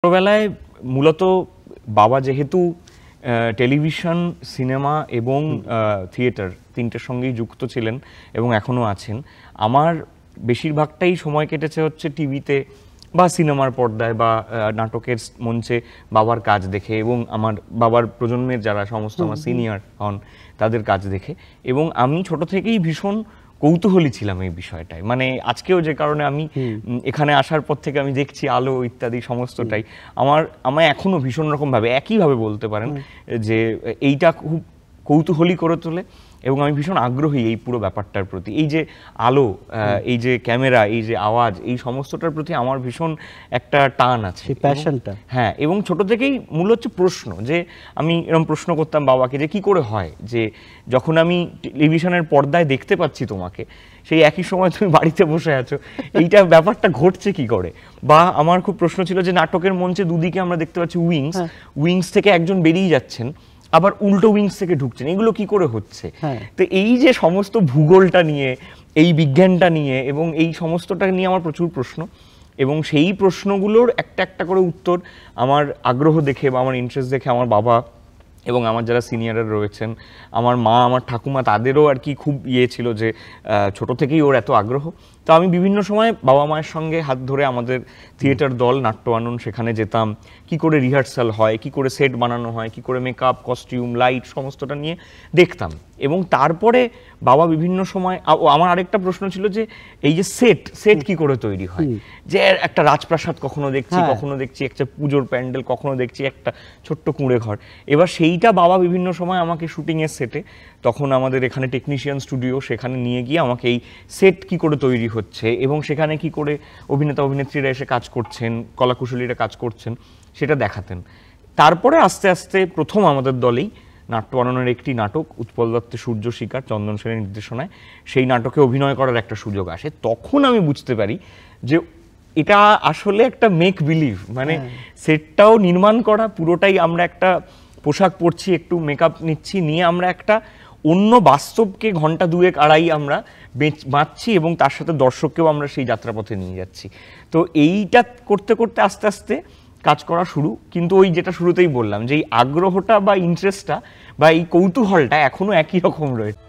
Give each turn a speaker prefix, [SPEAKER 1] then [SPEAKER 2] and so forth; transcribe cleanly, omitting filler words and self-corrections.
[SPEAKER 1] ছোটবেলায় মূলত বাবা যেহেতু টেলিভিশন, সিনেমা এবং থিয়েটার তিনটের সঙ্গেই যুক্ত ছিলেন এবং এখনও আছেন। আমার বেশিরভাগটাই সময় কেটেছে হচ্ছে টিভিতে বা সিনেমার পর্দায় বা নাটকের মঞ্চে বাবার কাজ দেখে, এবং আমার বাবার প্রজন্মের যারা সমস্ত আমার সিনিয়র হন তাদের কাজ দেখে। এবং আমি ছোট থেকেই ভীষণ কৌতূহলী ছিলাম এই বিষয়টায়। মানে আজকেও যে কারণে আমি এখানে আসার পর থেকে আমি দেখছি আলো ইত্যাদি সমস্তটাই আমায় এখনো ভীষণ রকমভাবে একইভাবে বলতে পারেন যে এইটা খুব কৌতূহলী করে তোলে, এবং আমি ভীষণ আগ্রহী এই পুরো ব্যাপারটার প্রতি। এই যে আলো, এই যে ক্যামেরা, এই যে আওয়াজ, এই সমস্তটার প্রতি আমার ভীষণ একটা টান আছে, প্যাশনটা। হ্যাঁ, এবং ছোট থেকেই মূল হচ্ছে প্রশ্ন, যে আমি এরকম প্রশ্ন করতাম বাবাকে যে কি করে হয় যে যখন আমি টেলিভিশনের পর্দায় দেখতে পাচ্ছি তোমাকে, সেই একই সময় তুমি বাড়িতে বসে আছো, এইটা ব্যাপারটা ঘটছে কি করে। বা আমার খুব প্রশ্ন ছিল যে নাটকের মঞ্চে দুদিকে আমরা দেখতে পাচ্ছি উইংস থেকে একজন বেরিয়ে যাচ্ছেন, আবার উল্টো উইংস থেকে ঢুকছেন, এগুলো কি করে হচ্ছে। তো এই যে সমস্ত ভূগোলটা নিয়ে, এই বিজ্ঞানটা নিয়ে এবং এই সমস্তটা নিয়ে আমার প্রচুর প্রশ্ন, এবং সেই প্রশ্নগুলোর একটা একটা করে উত্তর আমার আগ্রহ দেখে বা আমার ইন্টারেস্ট দেখে আমার বাবা এবং আমার যারা সিনিয়ররা রয়েছেন, আমার মা, আমার ঠাকুমা, তাদেরও আর কি খুব ছিল যে ছোট থেকেই ওর এত আগ্রহ। তো আমি বিভিন্ন সময় বাবা মায়ের সঙ্গে হাত ধরে আমাদের থিয়েটার দল নাট্যআনন, সেখানে যেতাম, কি করে রিহার্সাল হয়, কি করে সেট বানানো হয়, কি করে মেকআপ, কস্টিউম, লাইট সমস্তটা নিয়ে দেখতাম। এবং তারপরে বাবা বিভিন্ন সময়, আমার আরেকটা প্রশ্ন ছিল যে এই যে সেট কি করে তৈরি হয়, যে একটা রাজপ্রাসাদ কখনো দেখছি, কখনো দেখছি একটা পুজোর প্যান্ডেল, কখনো দেখছি একটা ছোট্ট কুঁড়ে ঘর। এবার সেইটা বাবা বিভিন্ন সময় আমাকে শুটিংয়ের সেটে, তখন আমাদের এখানে টেকনিশিয়ান স্টুডিও, সেখানে নিয়ে গিয়ে আমাকে এই সেট কি করে তৈরি হচ্ছে এবং সেখানে কি করে অভিনেতা অভিনেত্রীরা এসে কাজ করছেন, কলাকুশলীরা কাজ করছেন, সেটা দেখাতেন। তারপরে আস্তে আস্তে প্রথম আমাদের দলেই নাট্যআননের একটি নাটক, উৎপল দত্তের সূর্য শিকার, চন্দন সেনের নির্দেশনায়, সেই নাটকে অভিনয় করার একটা সুযোগ আসে। তখন আমি বুঝতে পারি যে এটা আসলে একটা মেক বিলিভ, মানে সেটটাও নির্মাণ করা, পুরোটাই আমরা একটা পোশাক পরছি, একটু মেকআপ নিচ্ছি, নিয়ে আমরা একটা অন্য বাস্তবকে ঘন্টা দুয়েক আড়াই আমরা বাঁচছি, এবং তার সাথে দর্শককেও আমরা সেই যাত্রাপথে নিয়ে যাচ্ছি। তো এইটা করতে করতে আস্তে আস্তে কাজ করা শুরু। কিন্তু ওই যেটা শুরুতেই বললাম যে এই আগ্রহটা বা ইন্টারেস্টটা বা এই কৌতূহলটা এখনো একই রকম রয়েছে।